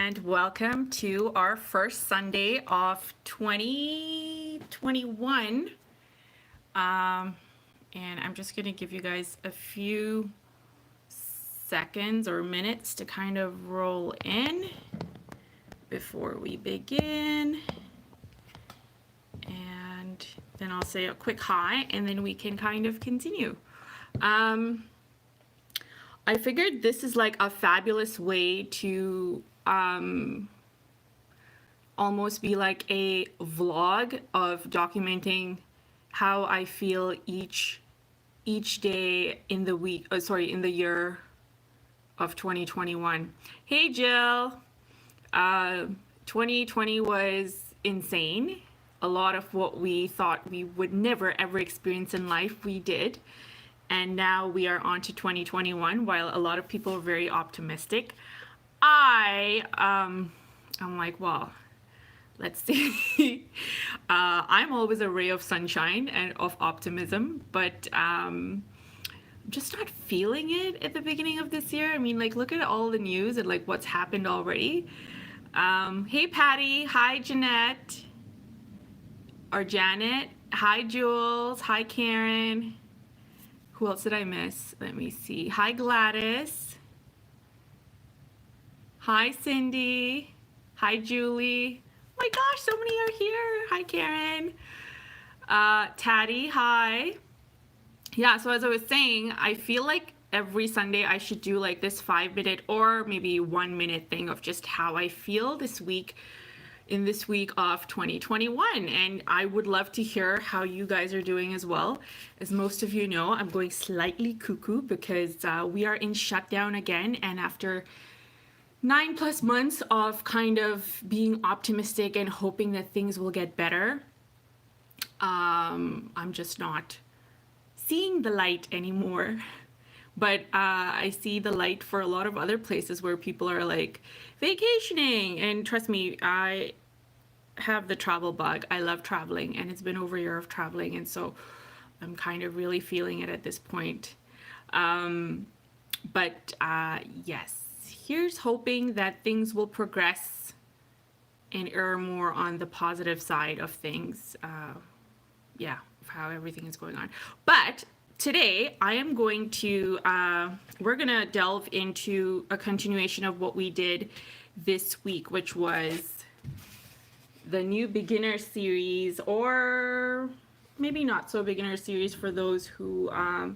and welcome to our first Sunday of 2021. And I'm just going to give you guys a few seconds or minutes to kind of roll in before we begin. And then I'll say a quick hi and then we can kind of continue. I figured this is like a fabulous way to almost be like a vlog of documenting how I feel each day in the week, in the year of 2021. Hey Jill, 2020 was insane. A lot of what we thought we would never ever experience in life, we did. And now we are on to 2021. While a lot of people are very optimistic, I'm like, well, let's see. I'm always a ray of sunshine and of optimism, but I'm just not feeling it at the beginning of this year. I mean, like, look at all the news and like what's happened already. Hey Patty, hi Jeanette, or Janet, hi Jules, hi Karen. Who else did I miss? Let me see. Hi, Gladys. Hi, Cindy. Hi, Julie. Oh my gosh, so many are here. Hi, Karen. Taddy, hi. Yeah, so as I was saying, I feel like every Sunday I should do like this 5-minute or maybe 1-minute thing of just how I feel this week, in this week of 2021, and I would love to hear how you guys are doing as well. As most of you know, I'm going slightly cuckoo because we are in shutdown again, and after 9+ months of kind of being optimistic and hoping that things will get better, I'm just not seeing the light anymore. But I see the light for a lot of other places where people are like vacationing. And trust me, I have the travel bug. I love traveling, and it's been over a year of traveling. And so I'm kind of really feeling it at this point. Yes, here's hoping that things will progress and err more on the positive side of things. Yeah, of how everything is going on. But today, I am going to, we're going to delve into a continuation of what we did this week, which was the new beginner series, or maybe not so beginner series for those who are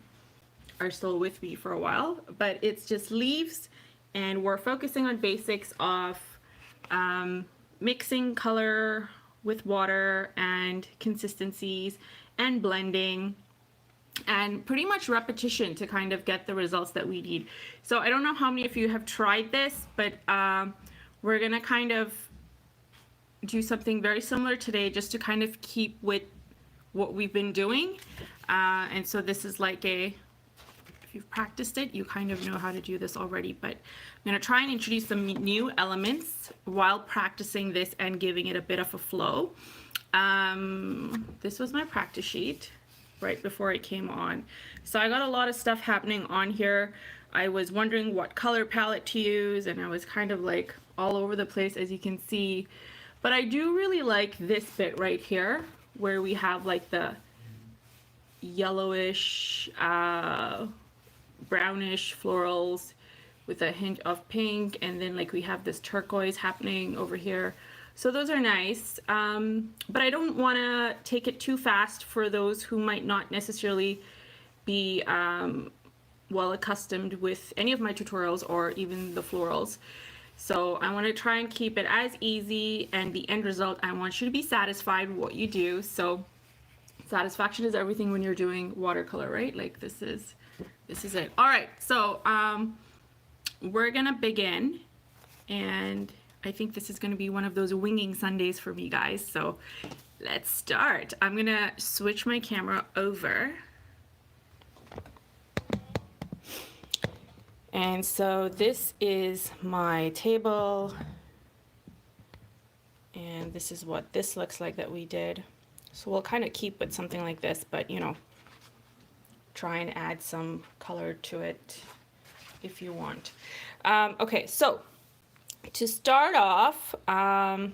still with me for a while, but it's just leaves, and we're focusing on basics of mixing color with water and consistencies and blending, and pretty much repetition to kind of get the results that we need. So I don't know how many of you have tried this, but we're gonna kind of do something very similar today just to kind of keep with what we've been doing. And so this is like if you've practiced it, you kind of know how to do this already, but I'm gonna try and introduce some new elements while practicing this and giving it a bit of a flow. This was my practice sheet right before I came on. So I got a lot of stuff happening on here. I was wondering what color palette to use, and I was kind of like all over the place, as you can see. But I do really like this bit right here, where we have like the yellowish, brownish florals with a hint of pink, and then like we have this turquoise happening over here. So those are nice, but I don't want to take it too fast for those who might not necessarily be well accustomed with any of my tutorials or even the florals. So I want to try and keep it as easy, and the end result, I want you to be satisfied with what you do. So satisfaction is everything when you're doing watercolor, right? Like this is it. All right, so we're gonna begin, and I think this is going to be one of those winging Sundays for me, guys. So let's start. I'm going to switch my camera over. And so this is my table. And this is what this looks like that we did. So we'll kind of keep with something like this, but you know, try and add some color to it if you want. Okay, so to start off, I'm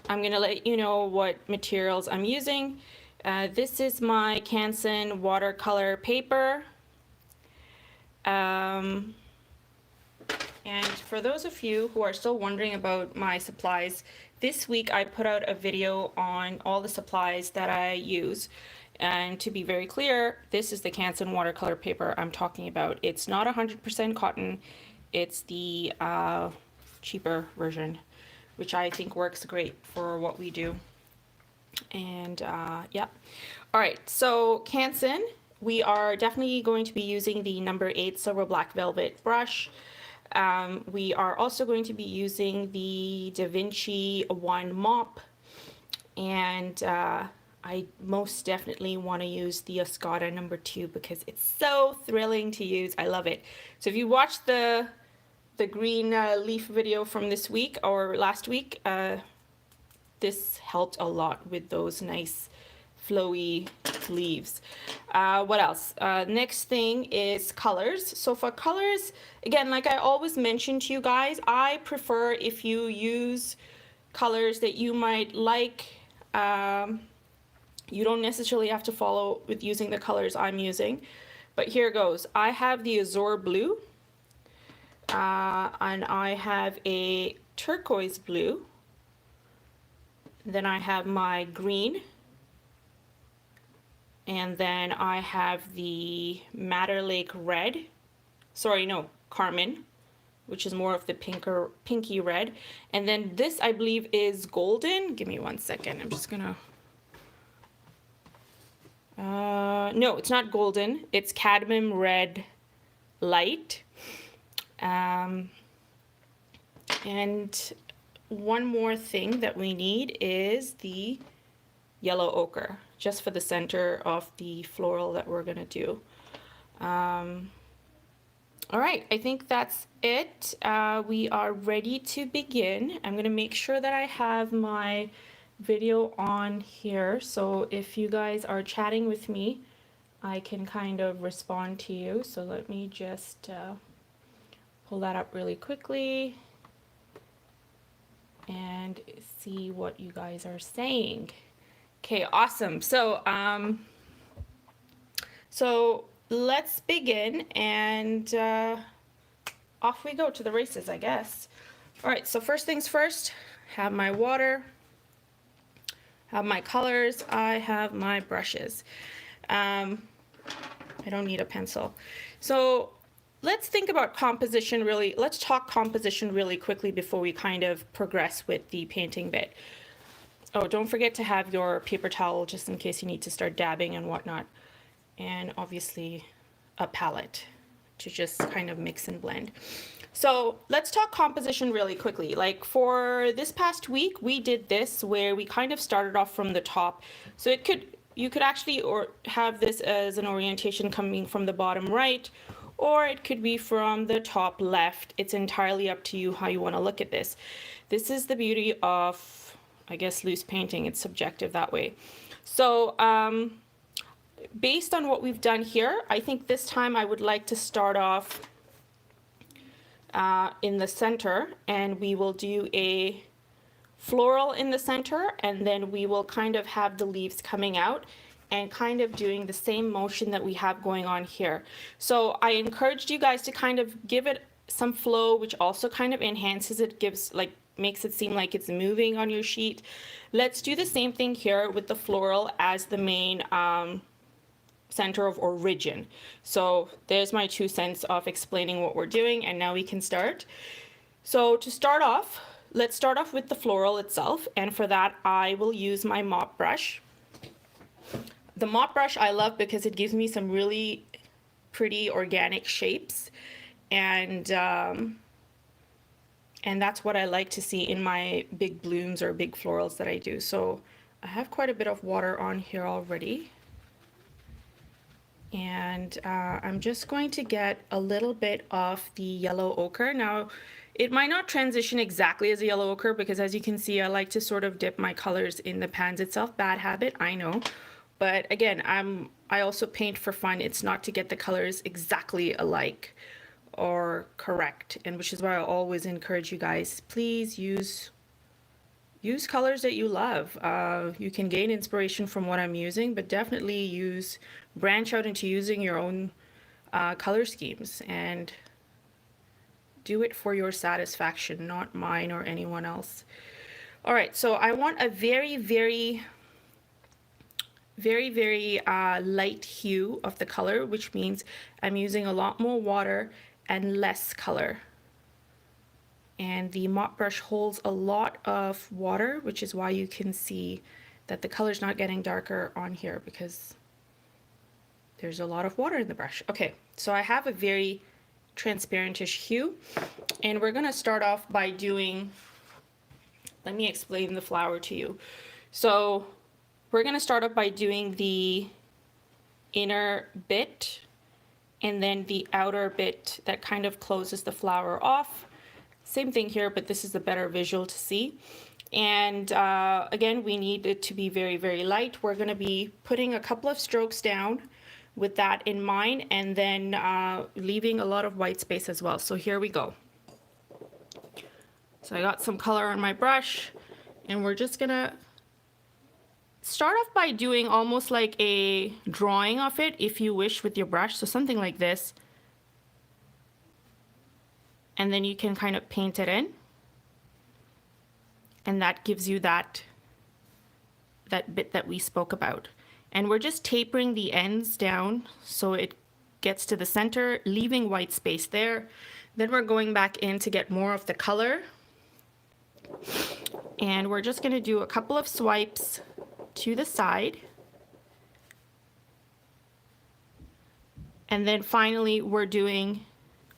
going to let you know what materials I'm using. This is my Canson watercolor paper. And for those of you who are still wondering about my supplies, this week I put out a video on all the supplies that I use. And to be very clear, this is the Canson watercolor paper I'm talking about. It's not 100% cotton. It's the cheaper version, which I think works great for what we do. And yeah. All right, so Canson, we are definitely going to be using the number 8 silver black velvet brush. We are also going to be using the Vinci 1 mop, and I most definitely want to use the Escoda number 2 because it's so thrilling to use. I love it. So if you watched the green leaf video from this week or last week, this helped a lot with those nice flowy leaves. What else? Next thing is colors. So for colors, again, like I always mention to you guys, I prefer if you use colors that you might like. You don't necessarily have to follow with using the colors I'm using, but here goes. I have the Azure blue, and I have a turquoise blue. Then I have my green, and then I have the Madder Lake red. Sorry, no, Carmine, which is more of the pinky red. And then this, I believe, is golden. Give me 1 second. I'm just gonna. No, it's not golden. It's cadmium red light. And one more thing that we need is the yellow ochre, just for the center of the floral that we're gonna do. All right, I think that's it. We are ready to begin. I'm gonna make sure that I have my video on here, so if you guys are chatting with me, I can kind of respond to you. So let me just pull that up really quickly and see what you guys are saying. Okay, awesome. So let's begin, and off we go to the races, I guess. All right, so first things first, have my water, have my colors, I have my brushes. I don't need a pencil. So let's think about composition really, let's talk composition really quickly before we kind of progress with the painting bit. Oh, don't forget to have your paper towel just in case you need to start dabbing and whatnot. And obviously a palette to just kind of mix and blend. So let's talk composition really quickly. Like for this past week, we did this where we kind of started off from the top. So you could actually have this as an orientation coming from the bottom right, or it could be from the top left. It's entirely up to you how you want to look at this. This is the beauty of, I guess, loose painting. It's subjective that way. So based on what we've done here, I think this time I would like to start off in the center, and we will do a floral in the center, and then we will kind of have the leaves coming out and kind of doing the same motion that we have going on here. So I encouraged you guys to kind of give it some flow, which also kind of enhances it, makes it seem like it's moving on your sheet. Let's do the same thing here with the floral as the main center of origin. So there's my 2 cents of explaining what we're doing, and now we can start. So to start off, let's start off with the floral itself, and for that I will use my mop brush. The mop brush I love because it gives me some really pretty organic shapes, and that's what I like to see in my big blooms or big florals that I do. So I have quite a bit of water on here already, and I'm just going to get a little bit of the yellow ochre. Now it might not transition exactly as a yellow ochre because, as you can see, I like to sort of dip my colors in the pans itself. Bad habit, I know. But again, I also paint for fun. It's not to get the colors exactly alike. or correct, and which is why I always encourage you guys, please use colors that you love. You can gain inspiration from what I'm using, but definitely branch out into using your own color schemes and do it for your satisfaction, not mine or anyone else. All right, so I want a very, very, very, very light hue of the color, which means I'm using a lot more water and less color. And the mop brush holds a lot of water, which is why you can see that the color's not getting darker on here, because there's a lot of water in the brush. Okay, so I have a very transparentish hue, and we're gonna start off by doing, let me explain the flower to you. So we're gonna start off by doing the inner bit and then the outer bit that kind of closes the flower off. Same thing here, but this is a better visual to see. And again, we need it to be very, very light. We're gonna be putting a couple of strokes down with that in mind, and then leaving a lot of white space as well. So here we go. So I got some color on my brush, and we're just gonna start off by doing almost like a drawing of it, if you wish, with your brush. So something like this. And then you can kind of paint it in. And that gives you that bit that we spoke about. And we're just tapering the ends down so it gets to the center, leaving white space there. Then we're going back in to get more of the color. And we're just gonna do a couple of swipes to the side. And then finally, we're doing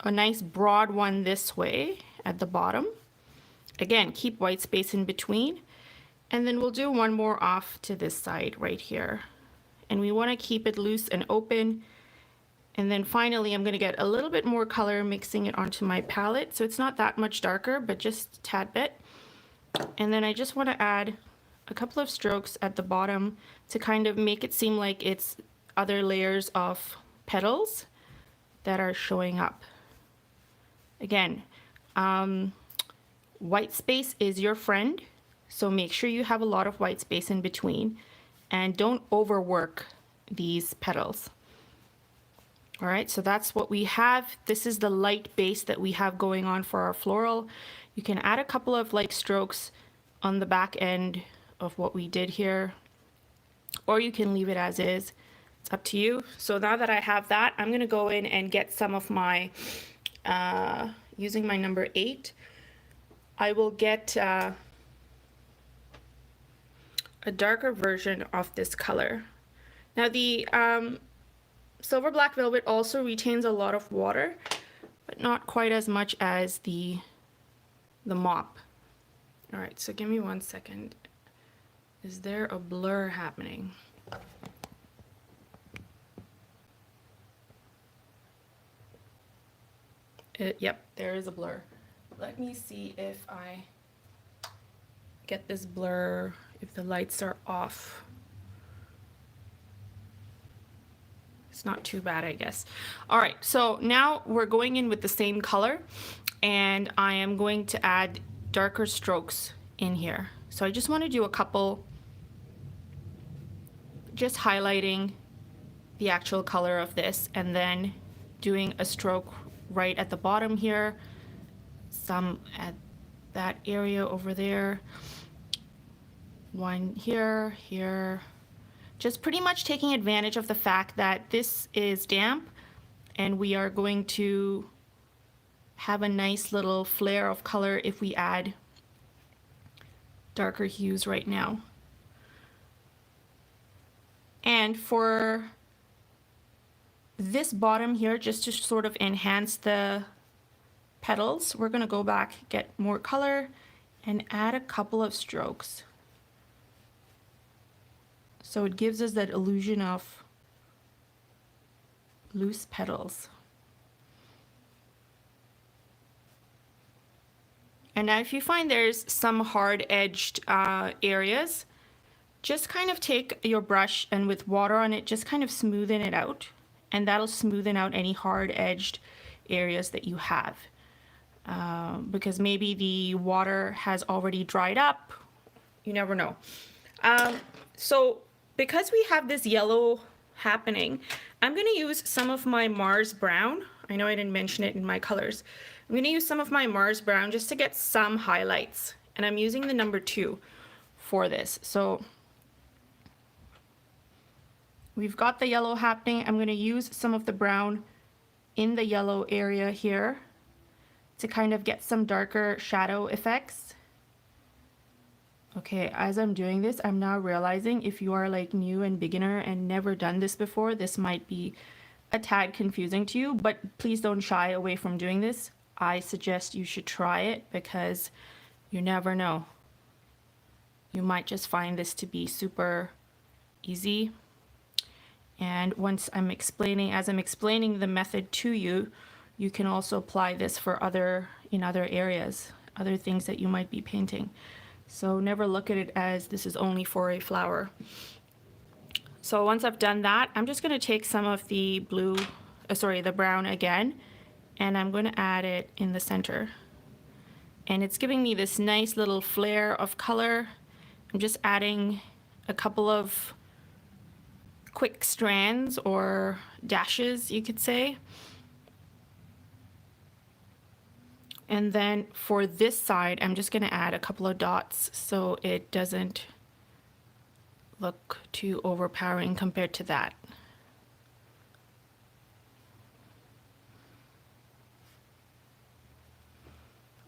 a nice broad one this way at the bottom. Again, keep white space in between. And then we'll do one more off to this side right here. And we want to keep it loose and open. And then finally, I'm going to get a little bit more color, mixing it onto my palette. So it's not that much darker, but just a tad bit. And then I just want to add a couple of strokes at the bottom to kind of make it seem like it's other layers of petals that are showing up. Again, white space is your friend. So make sure you have a lot of white space in between. And don't overwork these petals. All right, so that's what we have. This is the light base that we have going on for our floral. You can add a couple of like strokes on the back end of what we did here, or you can leave it as is. It's up to you. So now that I have that, I'm gonna go in and get some of my, using my number 8, I will get a darker version of this color. Now the silver black velvet also retains a lot of water, but not quite as much as the mop. All right, so give me 1 second. Is there a blur happening? Yep, there is a blur. Let me see if I get this blur, if the lights are off. It's not too bad, I guess. All right, so now we're going in with the same color, and I am going to add darker strokes in here. So I just want to do a couple, just highlighting the actual color of this, and then doing a stroke right at the bottom here, some at that area over there, one here, here. Just pretty much taking advantage of the fact that this is damp and we are going to have a nice little flare of color if we add darker hues right now. And for this bottom here, just to sort of enhance the petals, we're going to go back, get more color, and add a couple of strokes. So it gives us that illusion of loose petals. And now if you find there's some hard-edged areas, just kind of take your brush and with water on it, just kind of smoothen it out. And that'll smoothen out any hard-edged areas that you have. Because maybe the water has already dried up. You never know. So because we have this yellow happening, I'm going to use some of my Mars Brown. I know I didn't mention it in my colors. I'm going to use some of my Mars Brown just to get some highlights. And I'm using the number 2 for this. So we've got the yellow happening. I'm going to use some of the brown in the yellow area here to kind of get some darker shadow effects. Okay, as I'm doing this, I'm now realizing if you are like new and beginner and never done this before, this might be a tad confusing to you, but please don't shy away from doing this. I suggest you should try it because you never know. You might just find this to be super easy. And once I'm explaining, as I'm explaining the method to you, you can also apply this for in other areas, other things that you might be painting. So never look at it as this is only for a flower. So once I've done that, I'm just going to take some of the the brown again, and I'm going to add it in the center. And it's giving me this nice little flare of color. I'm just adding a couple of quick strands or dashes, you could say. And then for this side, I'm just going to add a couple of dots so it doesn't look too overpowering compared to that.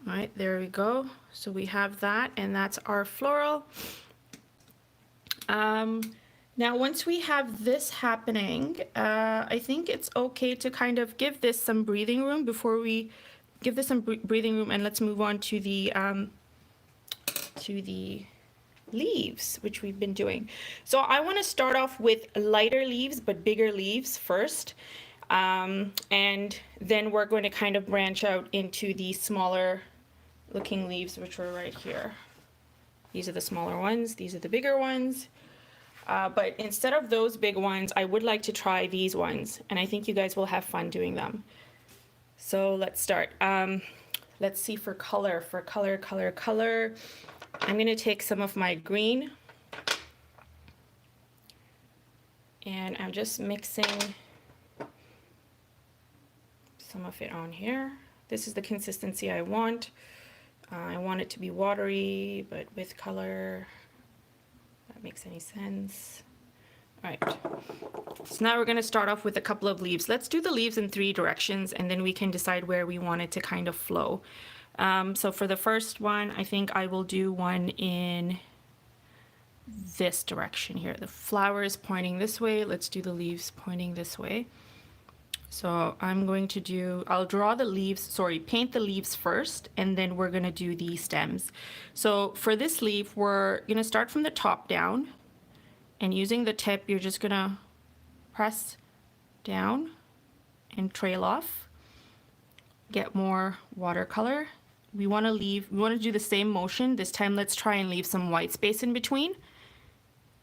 All right, there we go. So we have that, and that's our floral. Now, once we have this happening, I think it's okay to kind of give this some breathing room before we give this some breathing room, and let's move on to the leaves, which we've been doing. So I want to start off with lighter leaves, but bigger leaves first. And then we're going to kind of branch out into the smaller looking leaves, which are right here. These are the smaller ones. These are the bigger ones. But instead of those big ones, I would like to try these ones. And I think you guys will have fun doing them. So let's start. Let's see for color. For color, I'm going to take some of my green. And I'm just mixing some of it on here. This is the consistency I want. I want it to be watery, but with color. If that makes any sense. All right. So now we're going to start off with a couple of leaves. Let's do the leaves in 3 directions, and then we can decide where we want it to kind of flow. So for the first one, I think I will do one in this direction here. The flower is pointing this way. Let's do the leaves pointing this way. So I'm going to do, I'll draw the leaves, sorry, paint the leaves first, and then we're going to do the stems. So for this leaf, we're going to start from the top down, and using the tip, you're just going to press down and trail off. Get more watercolor. We want to do the same motion. This time, let's try and leave some white space in between.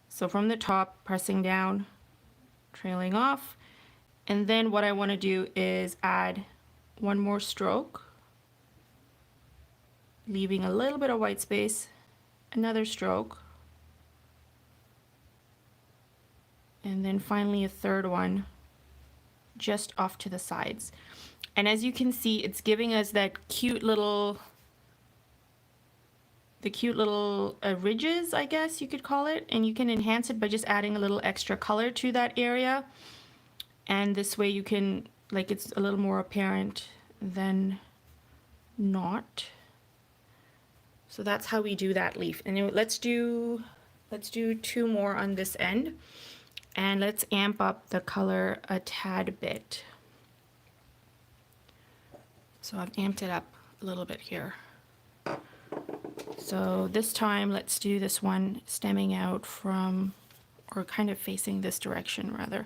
So from the top, pressing down, trailing off. And then what I want to do is add one more stroke, leaving a little bit of white space, another stroke, and then finally a third one just off to the sides. And as you can see, it's giving us that cute little, ridges, I guess you could call it. And you can enhance it by just adding a little extra color to that area. And this way you can, like, it's a little more apparent than not. So that's how we do that leaf. And let's do 2 more on this end. And let's amp up the color a tad bit. So I've amped it up a little bit here. So this time, let's do this one stemming out from, or kind of facing this direction rather.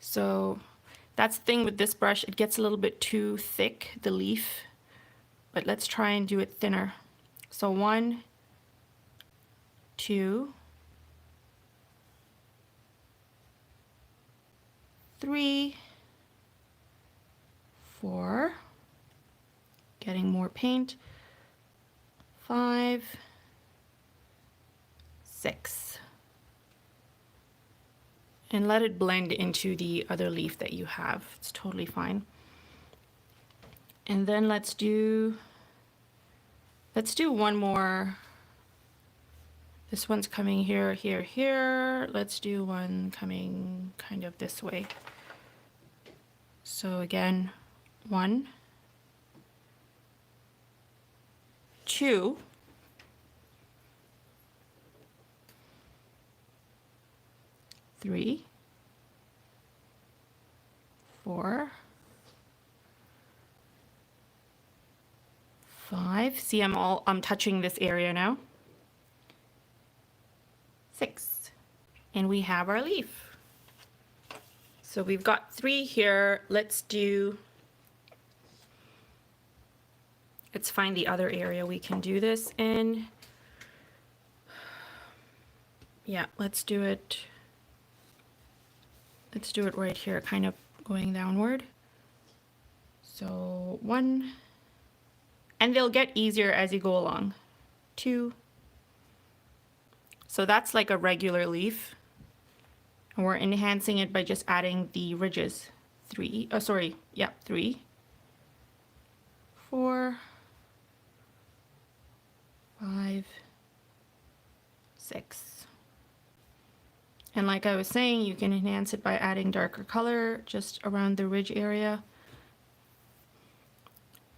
So that's the thing with this brush, it gets a little bit too thick, the leaf, but let's try and do it thinner. So 1, 2, 3, 4, getting more paint, 5, 6. And let it blend into the other leaf that you have. It's totally fine. And then let's do one more. This one's coming here, here, here. Let's do one coming kind of this way. So again, 1, 2, 3, 4, 5. See, I'm touching this area now. 6. And we have our leaf. So we've got 3 here. Let's find the other area we can do this in. Yeah, let's do it right here, kind of going downward. So 1, and they'll get easier as you go along. 2. So that's like a regular leaf. And we're enhancing it by just adding the ridges. 3, 3, 4, 5, 6. And like I was saying, you can enhance it by adding darker color just around the ridge area.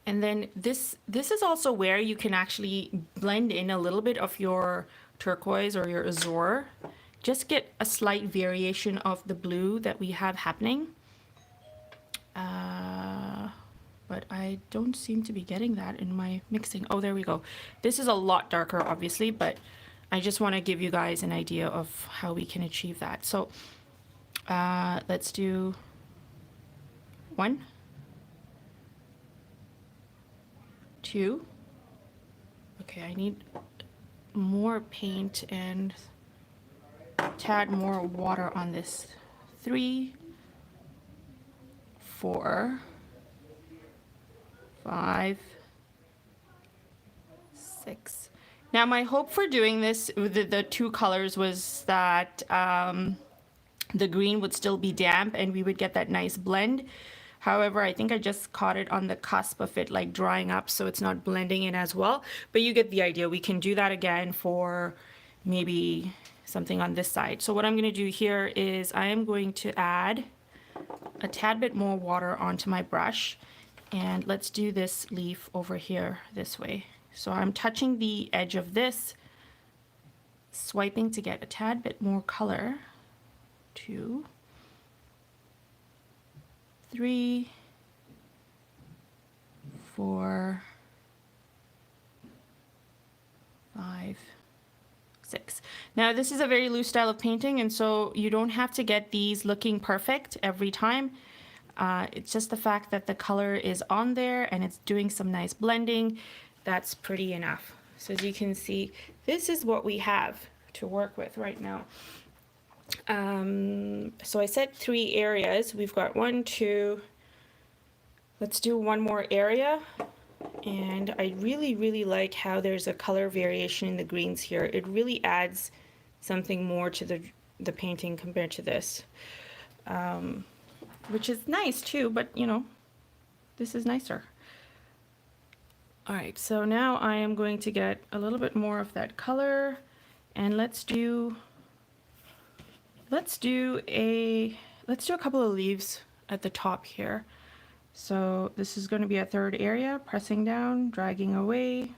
And then this is also where you can actually blend in a little bit of your turquoise or your azure. Just get a slight variation of the blue that we have happening. But I don't seem to be getting that in my mixing. Oh, there we go. This is a lot darker, obviously, but I just want to give you guys an idea of how we can achieve that. So let's do 1, 2. Okay, I need more paint and a tad more water on this. 3, 4, 5, 6. Now my hope for doing this with the 2 colors was that the green would still be damp and we would get that nice blend. However, I think I just caught it on the cusp of it like drying up, so it's not blending in as well. But you get the idea. We can do that again for maybe something on this side. So what I'm going to do here is I am going to add a tad bit more water onto my brush. And let's do this leaf over here this way. So I'm touching the edge of this, swiping to get a tad bit more color. 2, 3, 4, 5, 6. Now this is a very loose style of painting, and so you don't have to get these looking perfect every time. It's just the fact that the color is on there and it's doing some nice blending. That's pretty enough. So as you can see, this is what we have to work with right now. So I said 3 areas. We've got 1, 2. Let's do one more area. And I really like how there's a color variation in the greens here. It really adds something more to the painting compared to this. Which is nice too, but you know, this is nicer. All right, so now I am going to get a little bit more of that color, and let's do a couple of leaves at the top here. So this is going to be a 3rd area, pressing down, dragging away,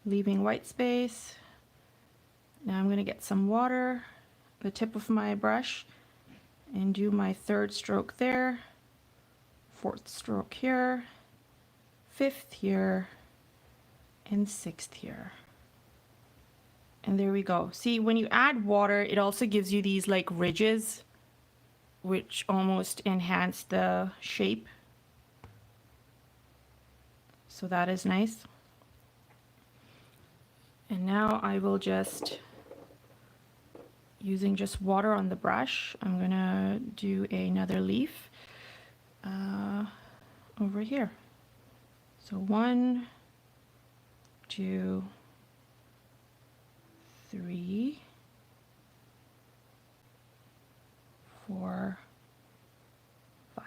leaving white space. Now I'm going to get some water, the tip of my brush, and do my 3rd stroke there, 4th stroke here, 5th here, and 6th here. And there we go. See, when you add water, it also gives you these like ridges, which almost enhance the shape. So that is nice. And now I will just, using just water on the brush, I'm gonna do another leaf. over here. So 1, 2, 3, 4, 5.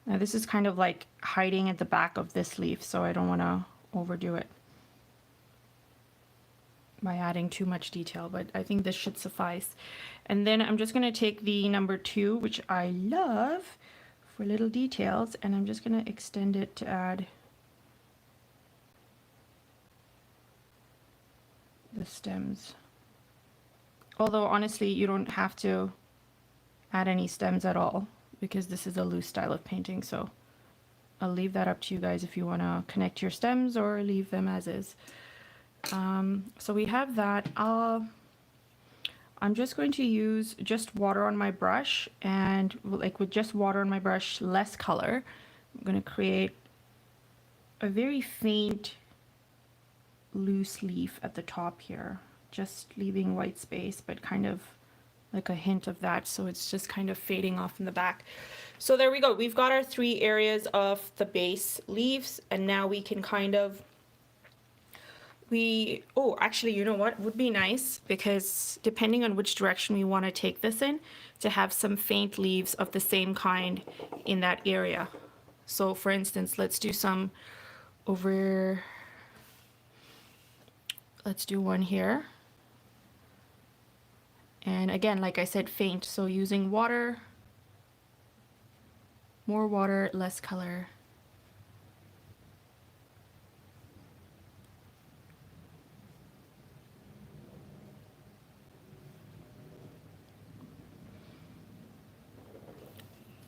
Now this is kind of like hiding at the back of this leaf, so I don't want to overdo it by adding too much detail, but I think this should suffice. And then I'm just going to take the number 2, which I love for little details, and I'm just going to extend it to add the stems. Although honestly, you don't have to add any stems at all because this is a loose style of painting, so I'll leave that up to you guys if you want to connect your stems or leave them as is. So we have that. I'm just going to use just water on my brush, and like with just water on my brush, less color, I'm going to create a very faint loose leaf at the top here, just leaving white space, but kind of like a hint of that, so it's just kind of fading off in the back. So there we go, we've got our 3 areas of the base leaves, and now we can kind of oh, actually, you know what would be nice, because depending on which direction we want to take this in, to have some faint leaves of the same kind in that area. So for instance, let's do some over, let's do one here. And again, like I said, faint, so using water, more water, less color.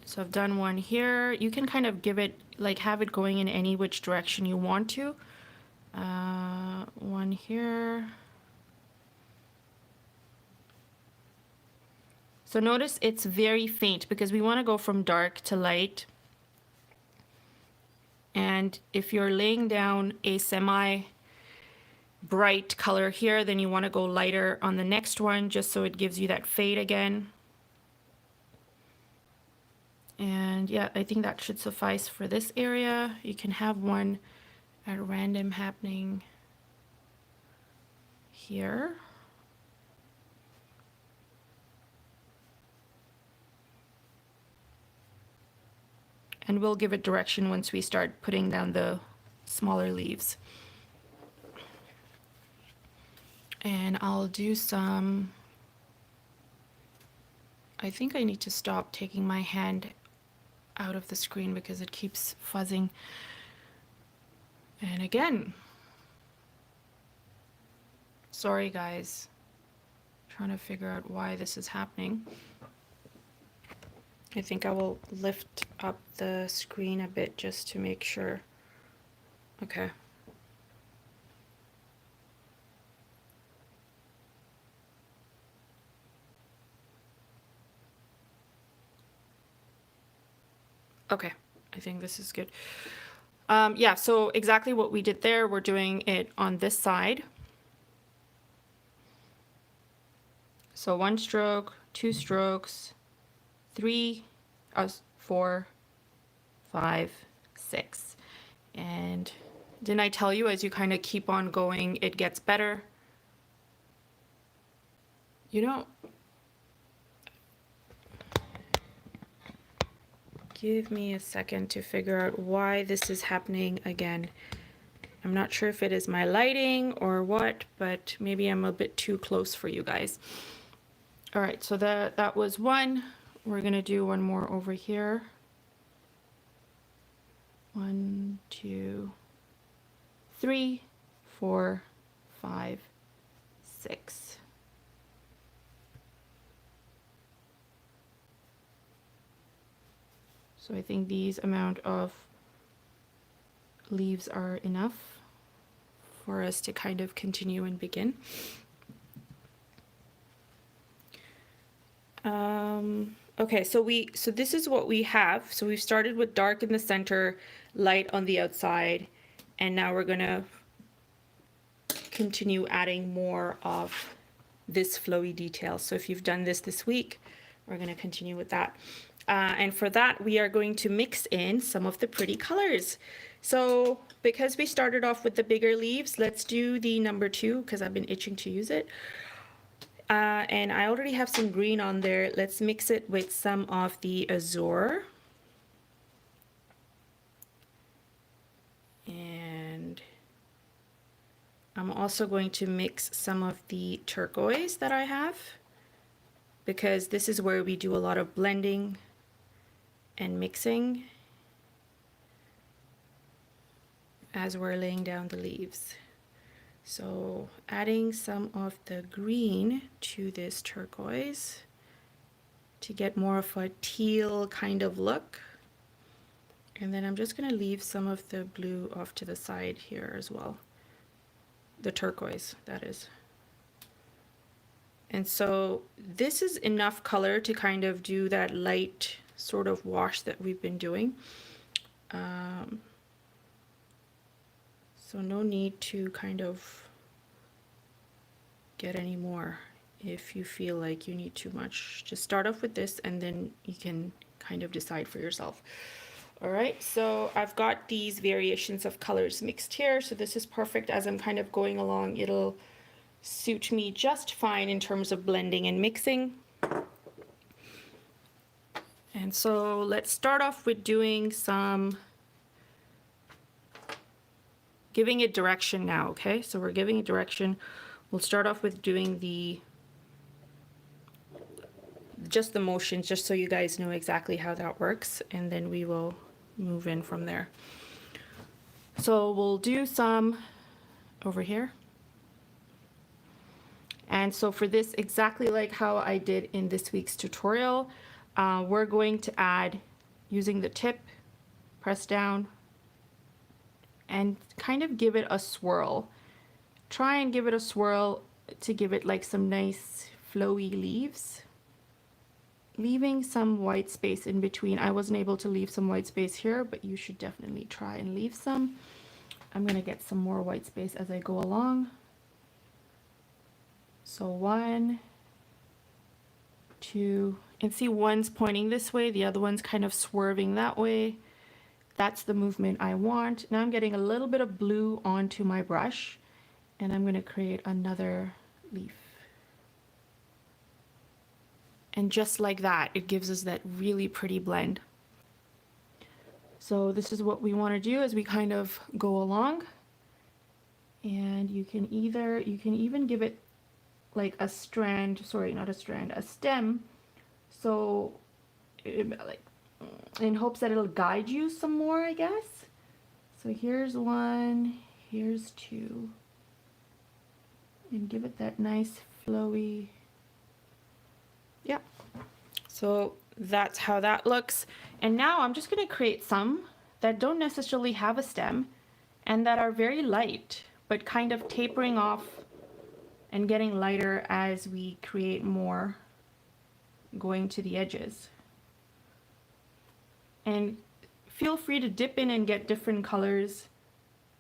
So I've done one here. You can kind of give it, like have it going in any which direction you want to. One here. So notice it's very faint because we want to go from dark to light. And if you're laying down a semi bright color here, then you want to go lighter on the next one just so it gives you that fade again. And yeah, I think that should suffice for this area. You can have one at random happening here. And we'll give it direction once we start putting down the smaller leaves. And I'll do some, I think I need to stop taking my hand out of the screen because it keeps fuzzing. And again, sorry guys, trying to figure out why this is happening. I think I will lift up the screen a bit just to make sure. Okay. Okay, I think this is good. Yeah, so exactly what we did there, we're doing it on this side. So 1 stroke, 2 strokes, 3, 4, 5, 6. And didn't I tell you, as you kind of keep on going, it gets better? You know, give me a second to figure out why this is happening again. I'm not sure if it is my lighting or what, but maybe I'm a bit too close for you guys. All right, so that was one. We're gonna do one more over here. 1, 2, 3, 4, 5, 6. So I think these amount of leaves are enough for us to kind of continue and begin. Okay, so this is what we have. So we've started with dark in the center, light on the outside, and now we're gonna continue adding more of this flowy detail. So if you've done this week, we're gonna continue with that. And for that, we are going to mix in some of the pretty colors. So because we started off with the bigger leaves, let's do the number 2 because I've been itching to use it. And I already have some green on there. Let's mix it with some of the Azure. And I'm also going to mix some of the turquoise that I have, because this is where we do a lot of blending and mixing as we're laying down the leaves. So adding some of the green to this turquoise to get more of a teal kind of look. And then I'm just going to leave some of the blue off to the side here as well. The turquoise, that is. And so this is enough color to kind of do that light sort of wash that we've been doing. So no need to kind of get any more if you feel like you need too much. Just start off with this and then you can kind of decide for yourself. All right, so I've got these variations of colors mixed here. So this is perfect as I'm kind of going along. It'll suit me just fine in terms of blending and mixing. And so let's start off with doing some, giving it direction now, okay? So we're giving it direction. We'll start off with doing just the motions, just so you guys know exactly how that works, and then we will move in from there. So we'll do some over here. And so for this, exactly like how I did in this week's tutorial, we're going to add, using the tip, press down, and kind of give it a swirl. Try and give it a swirl to give it like some nice flowy leaves. Leaving some white space in between. I wasn't able to leave some white space here, but you should definitely try and leave some. I'm gonna get some more white space as I go along. So 1, 2, and see one's pointing this way, the other one's kind of swerving that way. That's the movement I want. Now I'm getting a little bit of blue onto my brush, and I'm gonna create another leaf. And just like that, it gives us that really pretty blend. So this is what we want to do as we kind of go along. And you can even give it like a strand, sorry, not a strand, a stem. So like in hopes that it'll guide you some more, I guess. So here's 1, here's 2. And give it that nice flowy. Yep. So that's how that looks. And now I'm just going to create some that don't necessarily have a stem and that are very light, but kind of tapering off and getting lighter as we create more going to the edges. And feel free to dip in and get different colors.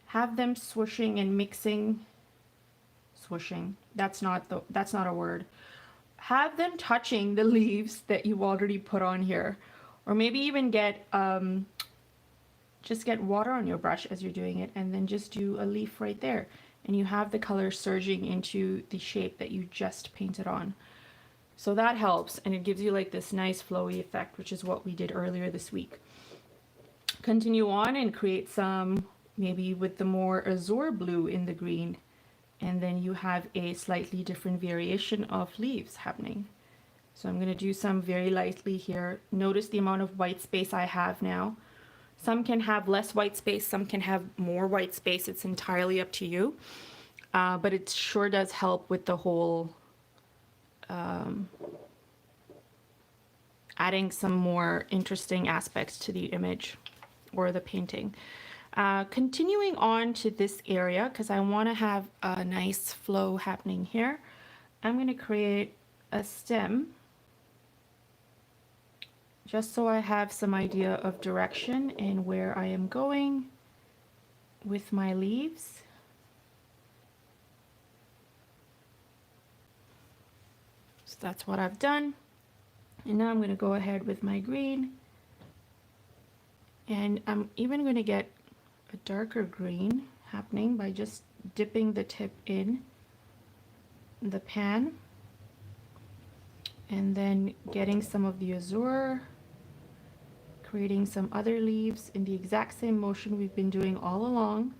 Have them swooshing and mixing. Swooshing. That's not a word. Have them touching the leaves that you've already put on here, or maybe even get just get water on your brush as you're doing it, and then just do a leaf right there, and you have the color surging into the shape that you just painted on. So that helps, and it gives you like this nice flowy effect, which is what we did earlier this week. Continue on and create some, maybe with the more azure blue in the green. And then you have a slightly different variation of leaves happening. So I'm going to do some very lightly here. Notice the amount of white space I have now. Some can have less white space, some can have more white space. It's entirely up to you. But it sure does help with the whole adding some more interesting aspects to the image or the painting. Continuing on to this area, because I want to have a nice flow happening here, I'm going to create a stem just so I have some idea of direction and where I am going with my leaves. So that's what I've done. And now I'm going to go ahead with my green, and I'm even going to get a darker green happening by just dipping the tip in the pan and then getting some of the Azure, creating some other leaves in the exact same motion we've been doing all along.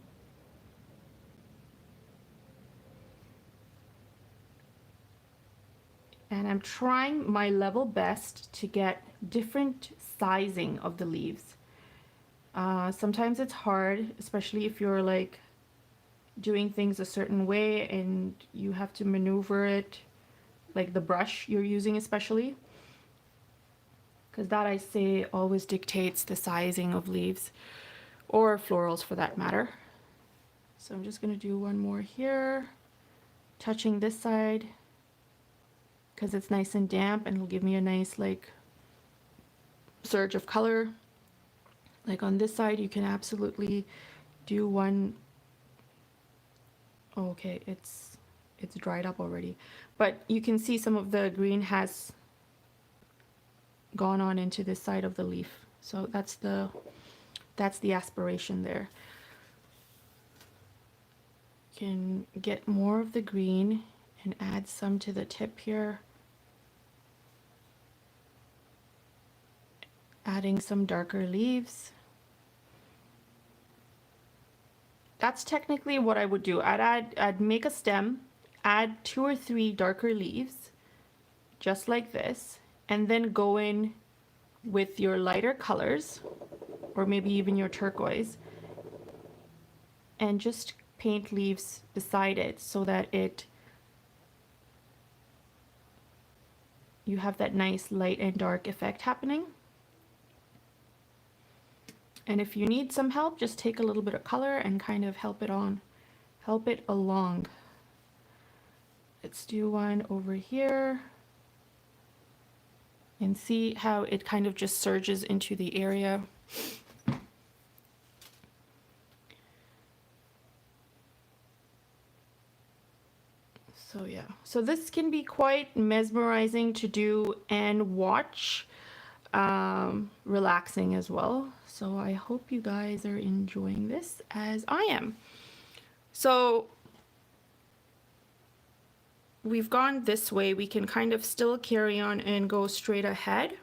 And I'm trying my level best to get different sizing of the leaves. Sometimes it's hard, especially if you're like doing things a certain way and you have to maneuver it, like the brush you're using especially, because that, I say, always dictates the sizing of leaves or florals for that matter. So I'm just going to do one more here, touching this side because it's nice and damp and it'll give me a nice like surge of color. Like on this side you can absolutely do one. Oh, okay, it's dried up already, but you can see some of the green has gone on into this side of the leaf, so that's the aspiration there. You can get more of the green and add some to the tip here, adding some darker leaves. That's technically what I would do. I'd make a stem, add 2 or 3 darker leaves, just like this, and then go in with your lighter colors, or maybe even your turquoise, and just paint leaves beside it so that you have that nice light and dark effect happening. And if you need some help, just take a little bit of color and kind of help it along. Let's do one over here and see how it kind of just surges into the area. So yeah, so this can be quite mesmerizing to do and watch, relaxing as well. So I hope you guys are enjoying this as I am. So we've gone this way, we can kind of still carry on and go straight ahead.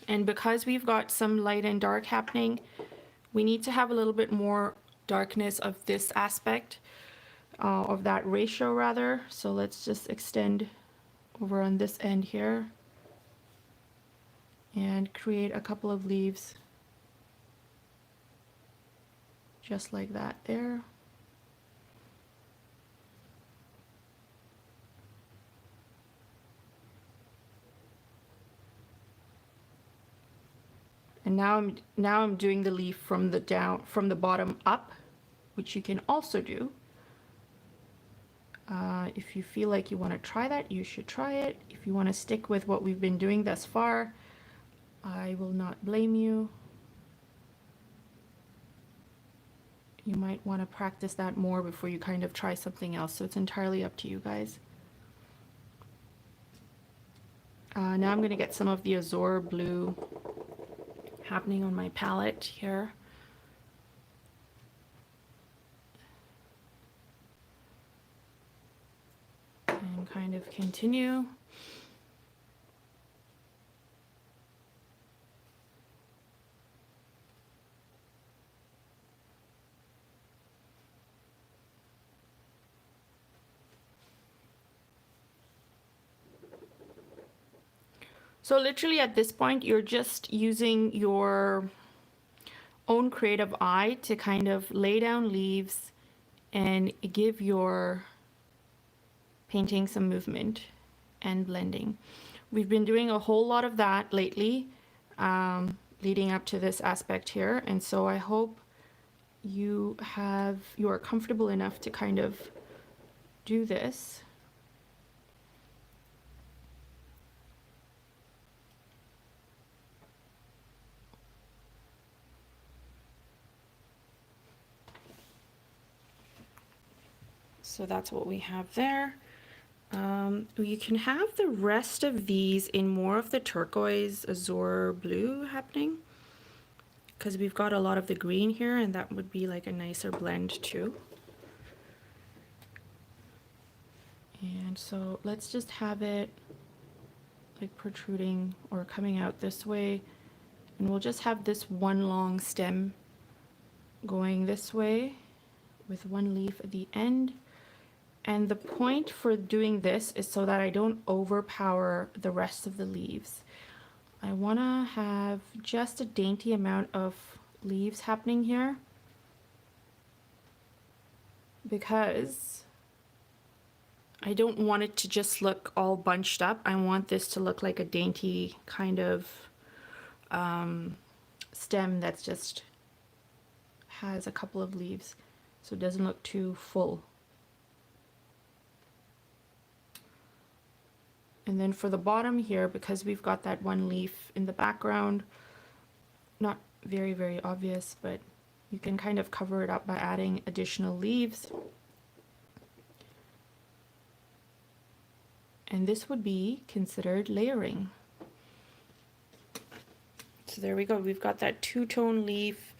And because we've got some light and dark happening, we need to have a little bit more darkness of this aspect, of that ratio rather. So let's just extend over on this end here and create a couple of leaves just like that there. And now I'm doing the leaf from the bottom up, which you can also do. If you feel like you want to try that, you should try it. If you want to stick with what we've been doing thus far, I will not blame you. You might want to practice that more before you kind of try something else, so it's entirely up to you guys. Now I'm going to get some of the Azure blue happening on my palette here. And kind of continue. So literally at this point, you're just using your own creative eye to kind of lay down leaves and give your painting some movement and blending. We've been doing a whole lot of that lately, leading up to this aspect here, and so I hope you are comfortable enough to kind of do this. So that's what we have there. You can have the rest of these in more of the turquoise azure blue happening, because we've got a lot of the green here, and that would be like a nicer blend too. And so let's just have it like protruding or coming out this way, and we'll just have this one long stem going this way with one leaf at the end. And the point for doing this is so that I don't overpower the rest of the leaves. I want to have just a dainty amount of leaves happening here, because I don't want it to just look all bunched up. I want this to look like a dainty kind of stem that's just has a couple of leaves, so it doesn't look too full. And then for the bottom here, because we've got that one leaf in the background, not very, very obvious, but you can kind of cover it up by adding additional leaves. And this would be considered layering. So there we go. We've got that two-tone leaf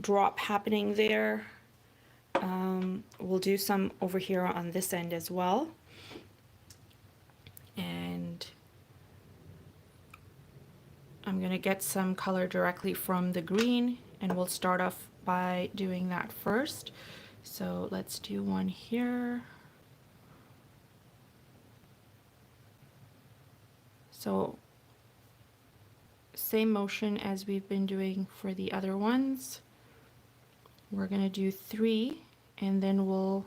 drop happening there. We'll do some over here on this end as well. And I'm going to get some color directly from the green, and we'll start off by doing that first. So let's do one here. So same motion as we've been doing for the other ones. We're going to do 3, and then we'll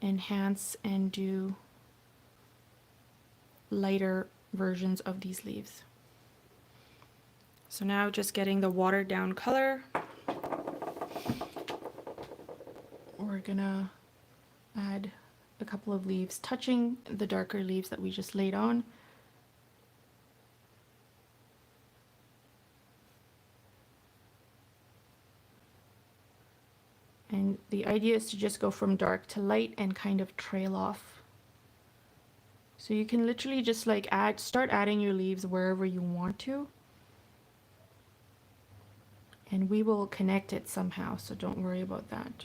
enhance and do lighter versions of these leaves. So now just getting the watered down color. We're gonna add a couple of leaves touching the darker leaves that we just laid on. And the idea is to just go from dark to light and kind of trail off. So you can literally just like start adding your leaves wherever you want to. And we will connect it somehow, so don't worry about that.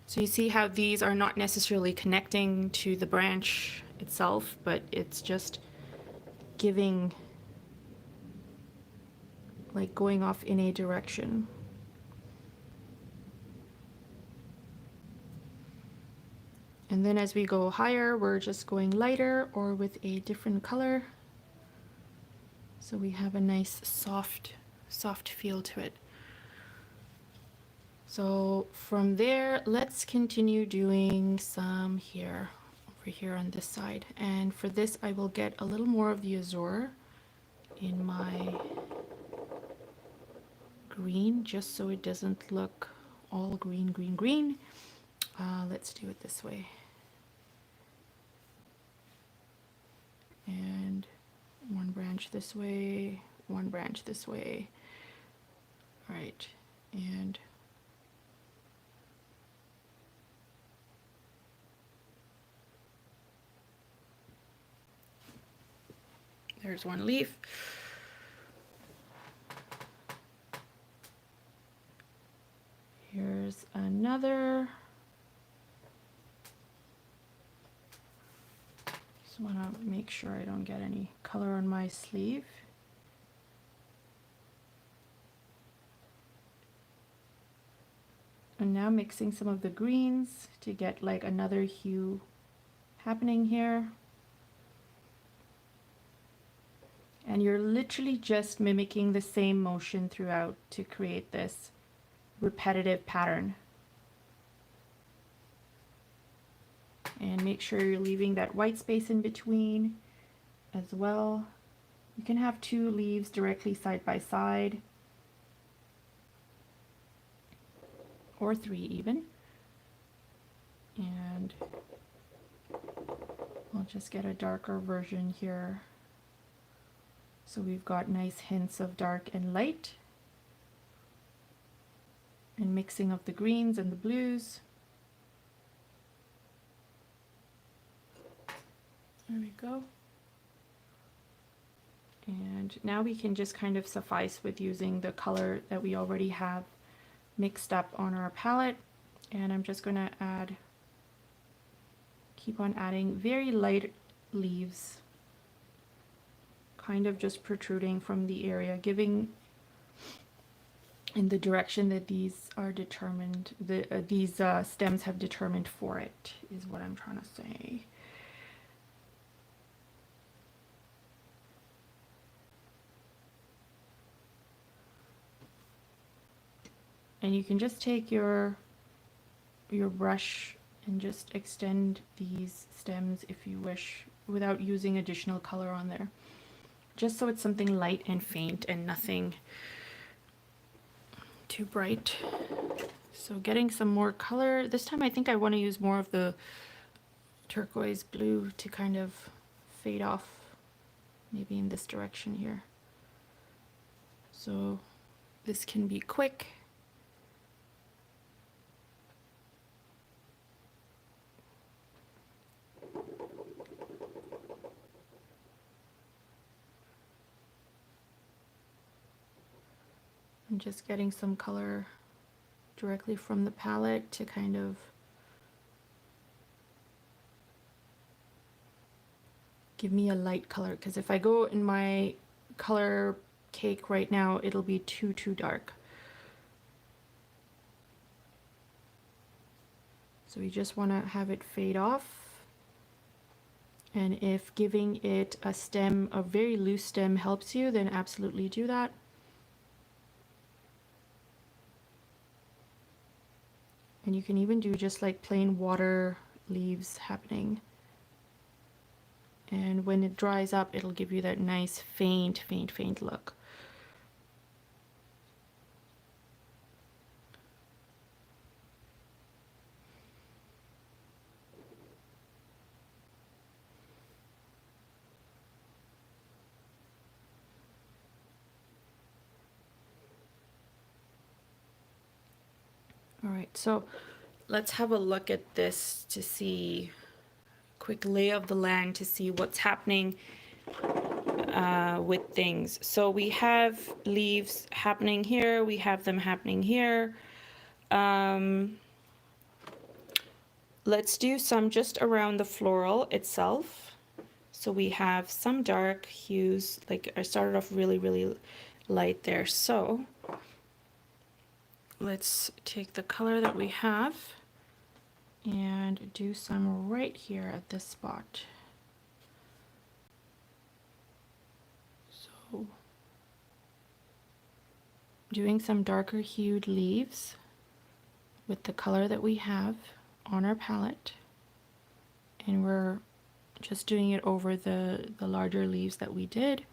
So you see how these are not necessarily connecting to the branch itself, but it's just giving, like going off in a direction. And then as we go higher, we're just going lighter or with a different color. So we have a nice soft feel to it. So from there, let's continue doing some here, over here on this side. And for this, I will get a little more of the azure in my green, just so it doesn't look all green, green, green. Let's do it this way. And one branch this way, one branch this way. All right, and there's one leaf. Here's another. Just want to make sure I don't get any color on my sleeve. And now mixing some of the greens to get like another hue happening here. And you're literally just mimicking the same motion throughout to create this repetitive pattern. And make sure you're leaving that white space in between as well. You can have 2 leaves directly side by side, or 3 even. And I'll just get a darker version here. So we've got nice hints of dark and light, and mixing of the greens and the blues. go. And now we can just kind of suffice with using the color that we already have mixed up on our palette. And I'm just going to keep on adding very light leaves, kind of just protruding from the area, giving in the direction that these are determined, these stems have determined for it, is what I'm trying to say. And you can just take your brush and just extend these stems if you wish, without using additional color on there. Just so it's something light and faint and nothing too bright. So getting some more color. This time I think I want to use more of the turquoise blue to kind of fade off, maybe in this direction here. So this can be quick. I'm just getting some color directly from the palette to kind of give me a light color, because if I go in my color cake right now, it'll be too dark. So we just want to have it fade off. And if giving it a stem, a very loose stem, helps you, then absolutely do that. And you can even do just like plain water leaves happening. And when it dries up, it'll give you that nice faint look. All right, so let's have a look at this to see, quick lay of the land to see what's happening with things. So we have leaves happening here, we have them happening here. Let's do some just around the floral itself. So we have some dark hues, like I started off really light there. So let's take the color that we have and do some right here at this spot. So doing some darker hued leaves with the color that we have on our palette, and we're just doing it over the larger leaves that we did.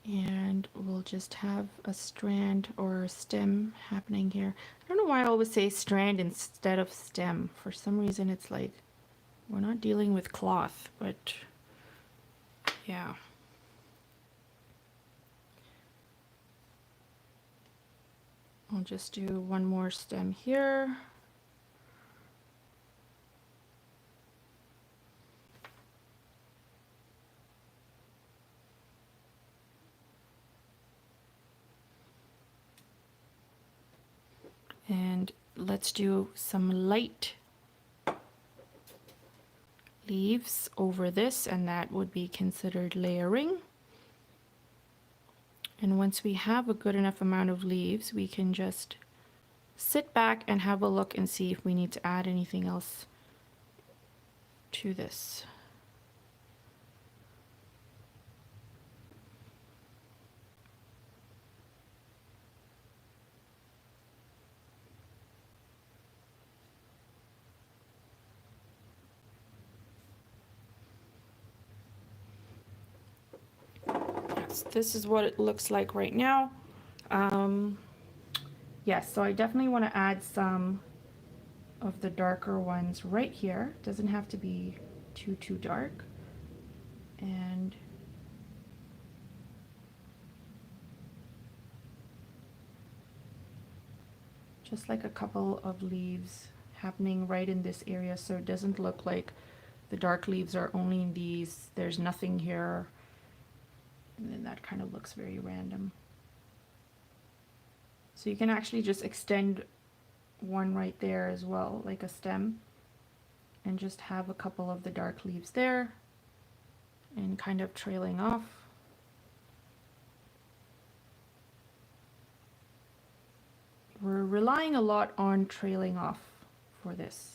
And we'll just have a strand or a stem happening here. I don't know why I always say strand instead of stem. For some reason it's like we're not dealing with cloth, but yeah. I'll just do one more stem here. And let's do some light leaves over this, and that would be considered layering. And once we have a good enough amount of leaves, we can just sit back and have a look and see if we need to add anything else to this. This is what it looks like right now. Yes, so I definitely want to add some of the darker ones right here. It doesn't have to be too dark. And just like a couple of leaves happening right in this area, so it doesn't look like The dark leaves are only in these. There's nothing here. And then that kind of looks very random. So you can actually just extend one right there as well, like a stem, and just have a couple of the dark leaves there and kind of trailing off. We're relying a lot on trailing off for this.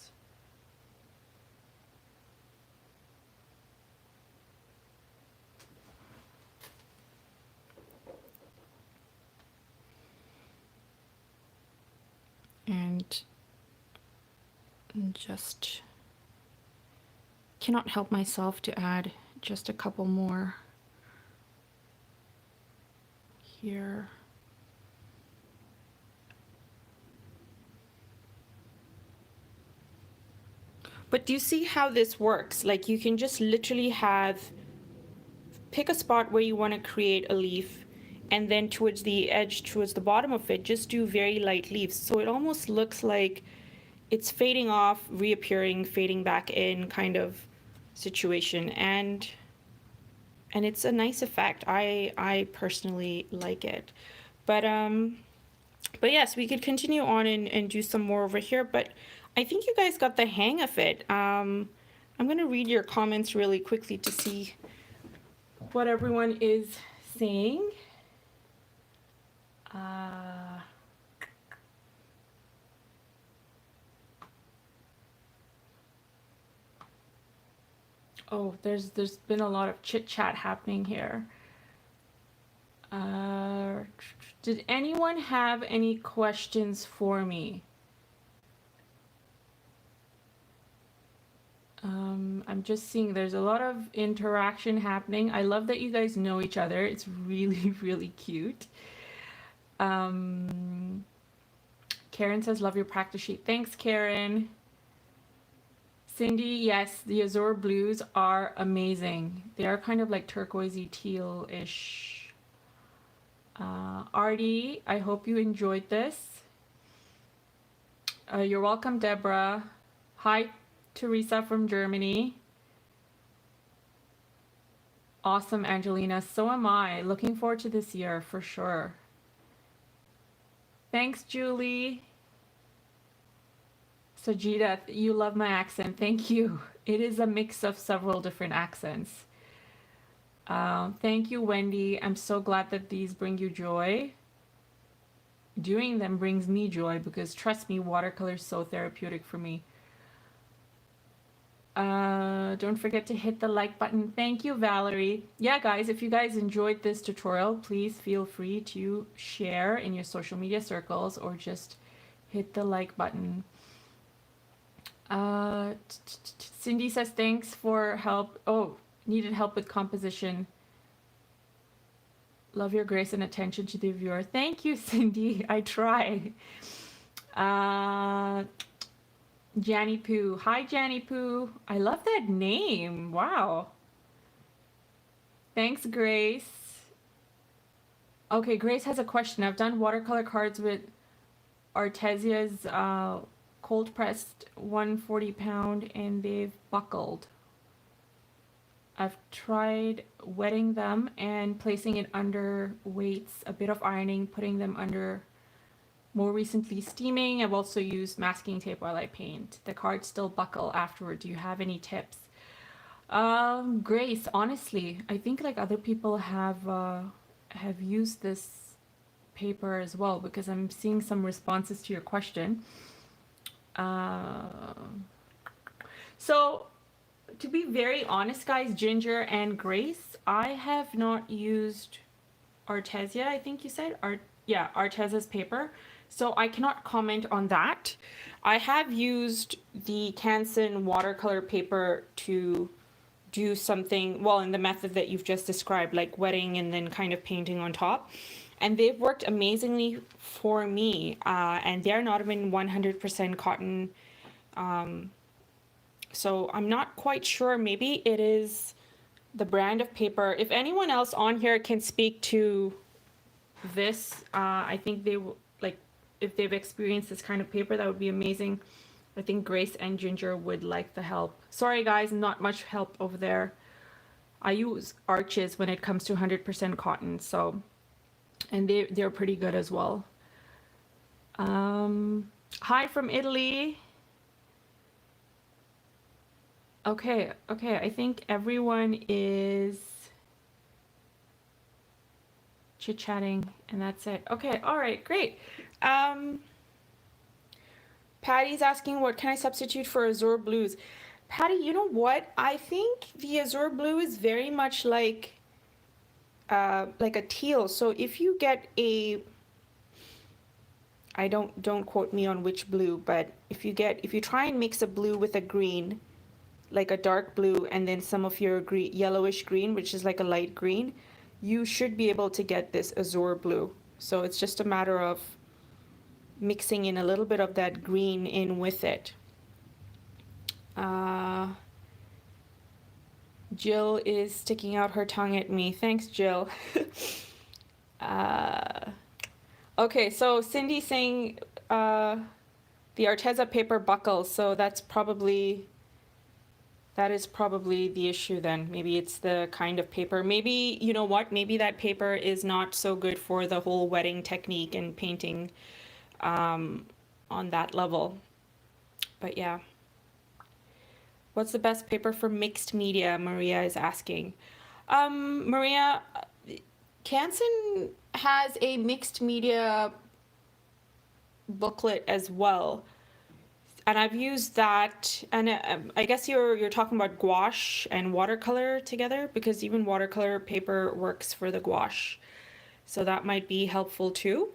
And just cannot help myself to add just a couple more here. But do you see how this works? Like you can just literally pick a spot where you want to create a leaf, and then towards the edge, towards the bottom of it, just do very light leaves. So it almost looks like it's fading off, reappearing, fading back in kind of situation. And it's a nice effect. I personally like it. But yes, we could continue on and do some more over here, but I think you guys got the hang of it. I'm gonna read your comments really quickly to see what everyone is saying. Oh, there's been a lot of chit chat happening here. Did anyone have any questions for me? I'm just seeing there's a lot of interaction happening. I love that you guys know each other. It's really, really cute. Karen says, love your practice sheet. Thanks, Karen. Cindy, yes, the Azure blues are amazing. They are kind of like turquoisey teal-ish. Artie, I hope you enjoyed this. You're welcome, Deborah. Hi, Teresa from Germany. Awesome, Angelina. So am I. Looking forward to this year for sure. Thanks, Julie. Sajida, you love my accent. Thank you. It is a mix of several different accents. Thank you, Wendy. I'm so glad that these bring you joy. Doing them brings me joy because trust me, watercolor is so therapeutic for me. Don't forget to hit the like button. Thank you, Valerie. Yeah, guys, if you guys enjoyed this tutorial, please feel free to share in your social media circles or just hit the like button. Cindy says thanks for help. Oh, needed help with composition. Love your grace and attention to the viewer. Thank you, Cindy. I try. Janny Poo. Hi, Janny Poo. I love that name. Wow. Thanks, Grace. Okay, Grace has a question. I've done watercolor cards with Artesia's cold pressed 140 pound and they've buckled. I've tried wetting them and placing it under weights, a bit of ironing, putting them under, more recently steaming. I've also used masking tape while I paint. The cards still buckle afterward. Do you have any tips? Grace, honestly, I think like other people have used this paper as well because I'm seeing some responses to your question. So to be very honest, guys, Ginger and Grace, I have not used Artesia, I think you said. Artesia's paper. So I cannot comment on that. I have used the Canson watercolor paper to do something, well, in the method that you've just described, like wetting and then kind of painting on top. And they've worked amazingly for me. And they're not even 100% cotton. So I'm not quite sure. Maybe it is the brand of paper. If anyone else on here can speak to this, I think they will, like, if they've experienced this kind of paper, that would be amazing. I think Grace and Ginger would like the help. Sorry guys, not much help over there. I use Arches when it comes to 100% cotton, so, and they're pretty good as well. Hi from Italy. Okay, I think everyone is chit-chatting and that's it. Okay, all right, great. Patty's asking, what can I substitute for Azure blues? Patty, you know what? I think the Azure blue is very much like a teal. So if you get a, don't quote me on which blue, but if you try and mix a blue with a green, like a dark blue, and then some of your green, yellowish green, which is like a light green, you should be able to get this Azure blue. So it's just a matter of mixing in a little bit of that green in with it. Jill is sticking out her tongue at me. Thanks, Jill. Okay, so Cindy saying the Arteza paper buckles, so that is probably the issue then. Maybe it's the kind of paper. Maybe, you know what, maybe that paper is not so good for the whole wetting technique and painting on that level. But yeah. What's the best paper for mixed media? Maria is asking. Maria, Canson has a mixed media booklet as well. And I've used that, and I guess you're talking about gouache and watercolor together, because even watercolor paper works for the gouache. So that might be helpful too.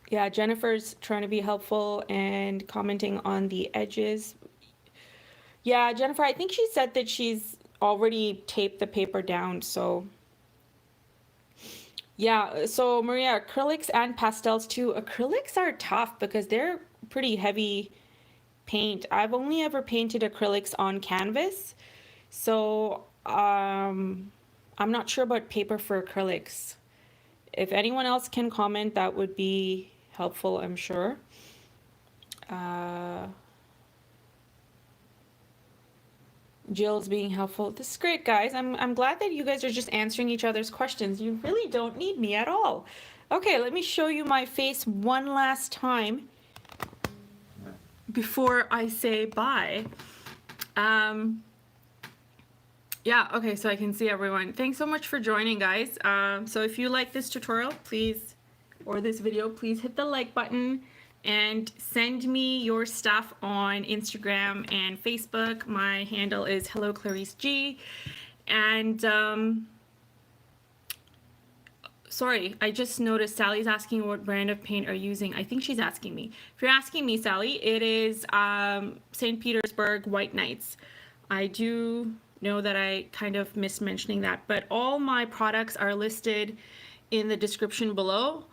Yeah, Jennifer's trying to be helpful and commenting on the edges. Yeah, Jennifer, I think she said that she's already taped the paper down, so. Yeah, so Maria, acrylics and pastels too. Acrylics are tough because they're pretty heavy paint. I've only ever painted acrylics on canvas, so I'm not sure about paper for acrylics. If anyone else can comment, that would be helpful, I'm sure. Jill's being helpful. This is great, guys. I'm glad that you guys are just answering each other's questions. You really don't need me at all. Okay, let me show you my face one last time before I say bye. Yeah, okay, so I can see everyone. Thanks so much for joining, guys. So if you like this tutorial, please, or this video, please hit the like button and send me your stuff on Instagram and Facebook. My handle is Hello Clarice G. And sorry, I just noticed Sally's asking what brand of paint are you using. I think she's asking me. If you're asking me, Sally, it is St. Petersburg White Knights. I do know that I kind of missed mentioning that, but all my products are listed in the description below.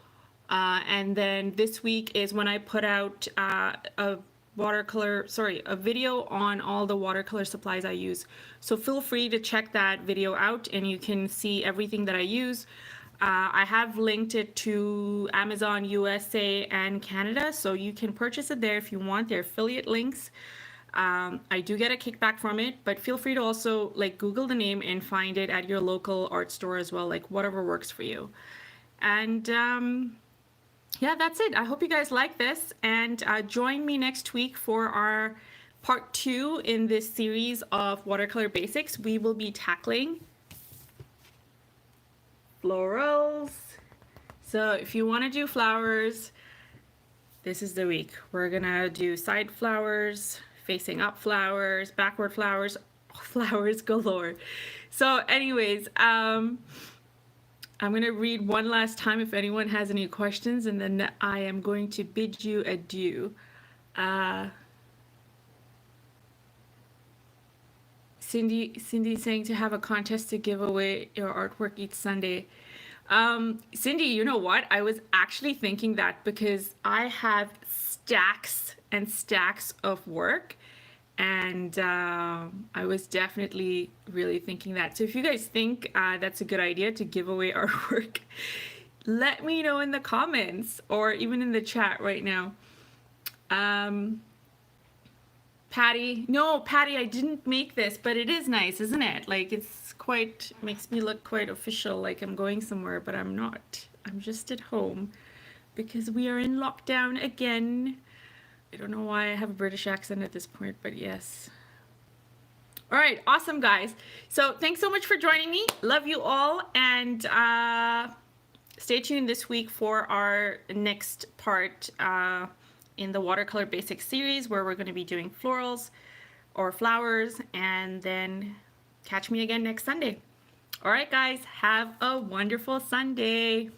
And then this week is when I put out a video on all the watercolor supplies I use. So feel free to check that video out and you can see everything that I use. I have linked it to Amazon USA and Canada, so you can purchase it there if you want. They're affiliate links. I do get a kickback from it, but feel free to also like Google the name and find it at your local art store as well, like whatever works for you. And yeah, that's it. I hope you guys like this, and join me next week for our part 2 in this series of watercolor basics. We will be tackling florals. So if you want to do flowers, this is the week. We're gonna do side flowers, facing up flowers, backward flowers, flowers galore. So anyways, I'm going to read one last time if anyone has any questions, and then I am going to bid you adieu. Cindy saying to have a contest to give away your artwork each Sunday. Cindy, you know what? I was actually thinking that because I have stacks and stacks of work, and I was definitely really thinking that. So if you guys think that's a good idea to give away artwork, let me know in the comments or even in the chat right now. Patty, no, Patty, I didn't make this, but it is nice, isn't it? Like, it's quite, makes me look quite official, like I'm going somewhere, but I'm not. I'm just at home because we are in lockdown again. I don't know why I have a British accent at this point, but yes. All right, awesome, guys. So thanks so much for joining me. Love you all, and stay tuned this week for our next part in the Watercolor Basics series, where we're going to be doing florals or flowers, and then catch me again next Sunday. All right, guys, have a wonderful Sunday.